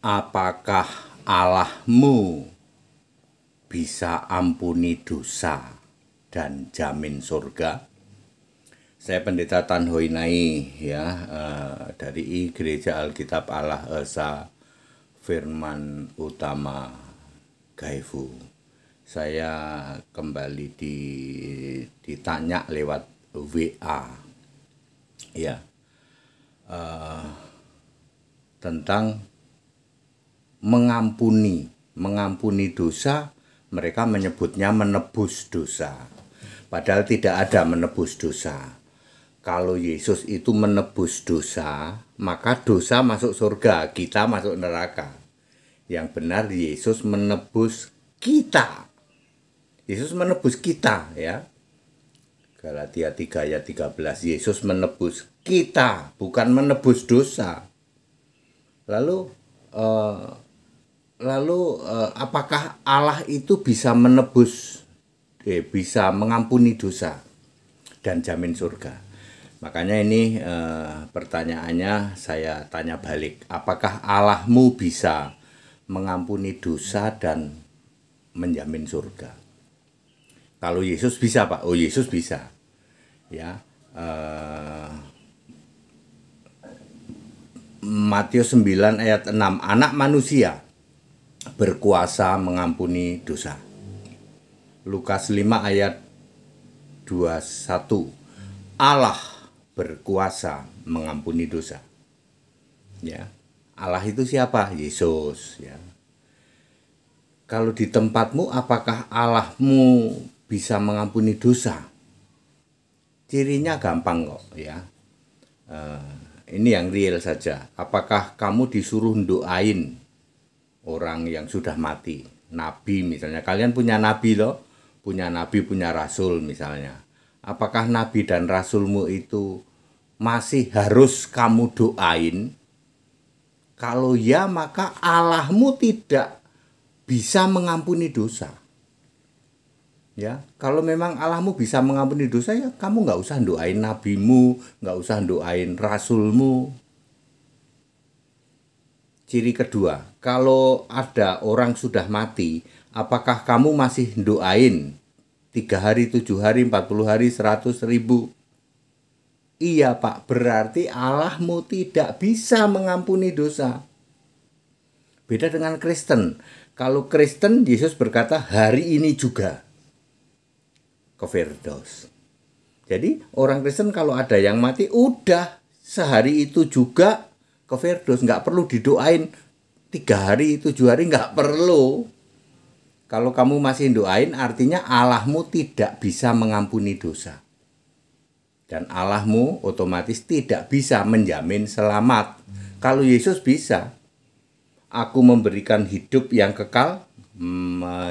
Apakah Allahmu bisa ampuni dosa dan jamin surga? Saya Pendeta Tan Hoi Nai dari Gereja Alkitab Allah Esa Firman Utama Gaifu. Saya kembali ditanya lewat WA tentang mengampuni dosa. Mereka menyebutnya menebus dosa, padahal tidak ada menebus dosa. Kalau Yesus itu menebus dosa, maka dosa masuk surga, kita masuk neraka. Yang benar Yesus menebus kita. Yesus menebus kita, ya. Galatia 3 ayat 13. Yesus menebus kita, bukan menebus dosa. Lalu apakah Allah itu bisa bisa mengampuni dosa dan jamin surga? Makanya ini pertanyaannya saya tanya balik. Apakah Allahmu bisa mengampuni dosa dan menjamin surga? Kalau Yesus bisa, Pak. Oh, Yesus bisa. Ya. Matius 9 ayat 6. Anak manusia berkuasa mengampuni dosa. Lukas 5 ayat 21. Allah berkuasa mengampuni dosa. Ya. Allah itu siapa? Yesus, ya. Kalau di tempatmu, apakah Allahmu bisa mengampuni dosa? Cirinya gampang kok, ya. Ini yang real saja. Apakah kamu disuruh doain orang yang sudah mati? Nabi misalnya. Kalian punya nabi loh. Punya nabi, punya rasul misalnya. Apakah nabi dan rasulmu itu masih harus kamu doain? Kalau ya, maka Allahmu tidak bisa mengampuni dosa. Ya, kalau memang Allahmu bisa mengampuni dosa, ya kamu nggak usah doain nabimu, nggak usah doain rasulmu. Ciri kedua, kalau ada orang sudah mati, apakah kamu masih doain 3 hari, 7 hari, 40 hari, 100 ribu? Iya, Pak, berarti Allahmu tidak bisa mengampuni dosa. Beda dengan Kristen. Kalau Kristen, Yesus berkata hari ini juga ke Firdaus. Jadi orang Kristen kalau ada yang mati, udah sehari itu juga ke Firdaus. Nggak perlu didoain 3 hari, 7 hari, nggak perlu. Kalau kamu masih doain, artinya Allahmu tidak bisa mengampuni dosa. Dan Allahmu otomatis tidak bisa menjamin selamat. Kalau Yesus bisa. Aku memberikan hidup yang kekal,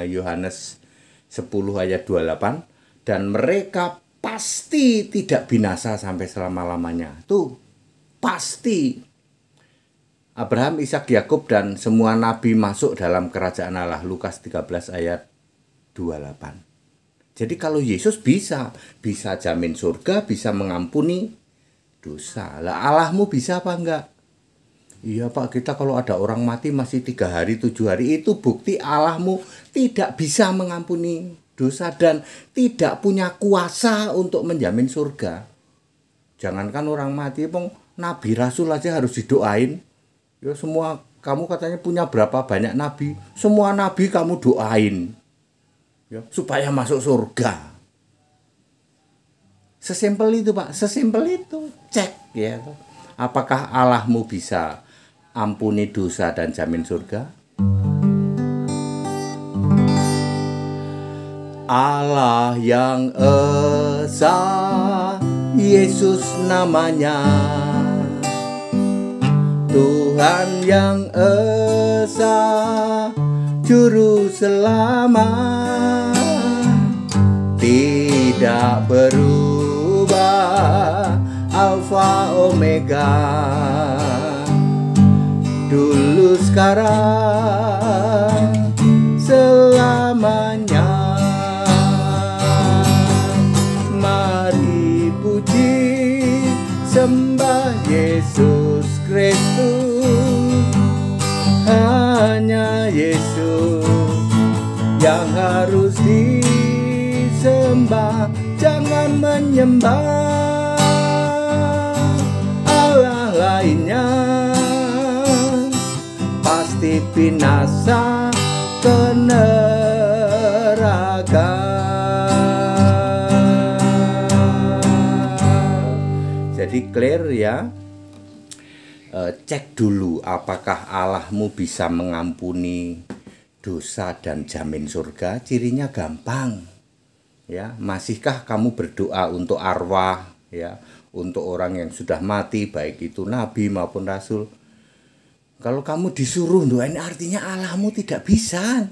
Yohanes 10 ayat 28. Dan mereka pasti tidak binasa sampai selama-lamanya. Tuh, pasti. Abraham, Ishak, Yakub dan semua nabi masuk dalam kerajaan Allah. Lukas 13 ayat 28. Jadi kalau Yesus bisa jamin surga, bisa mengampuni dosa. Lah Allahmu bisa apa enggak? Iya, Pak, kita kalau ada orang mati masih 3 hari, 7 hari, itu bukti Allahmu tidak bisa mengampuni dosa dan tidak punya kuasa untuk menjamin surga. Jangankan orang mati, nabi rasul aja harus didoain. Ya semua, kamu katanya punya berapa banyak nabi, semua nabi kamu doain. Ya, supaya masuk surga. Sesimpel itu, Pak, sesimpel itu. Cek ya. Apakah Allahmu bisa ampuni dosa dan jamin surga? Allah yang esa, Yesus namanya. Tuhan yang esa, Juru Selamat, tidak berubah, Alfa Omega, dulu sekarang selamanya. Mari puji sembah Yesus Kristus. hanya Yesus yang harus disembah. Jangan menyembah Allah lainnya, pasti binasa ke neraka. Jadi clear ya. Cek dulu apakah Allahmu bisa mengampuni dosa dan jamin surga. Cirinya gampang ya. Masihkah kamu berdoa untuk arwah ya, untuk orang yang sudah mati, baik itu nabi maupun rasul? Kalau kamu disuruh doain, artinya Allahmu tidak bisa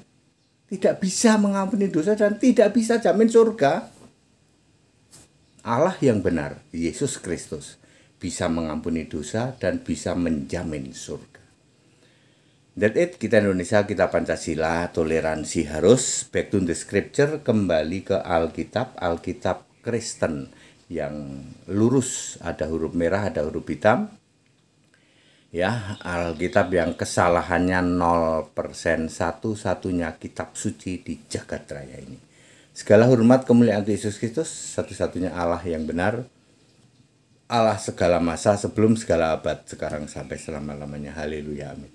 mengampuni dosa dan tidak bisa jamin surga. Allah yang benar, Yesus Kristus, bisa mengampuni dosa dan bisa menjamin surga. That's it, kita Indonesia, kita Pancasila, toleransi harus. Back to the scripture, kembali ke Alkitab, Alkitab Kristen yang lurus, ada huruf merah, ada huruf hitam. Ya, Alkitab yang kesalahannya 0%, satu-satunya kitab suci di jagat raya ini. Segala hormat kemuliaan Yesus Kristus, satu-satunya Allah yang benar, Allah segala masa, sebelum segala abad, sekarang sampai selama-lamanya. Haleluya, amin.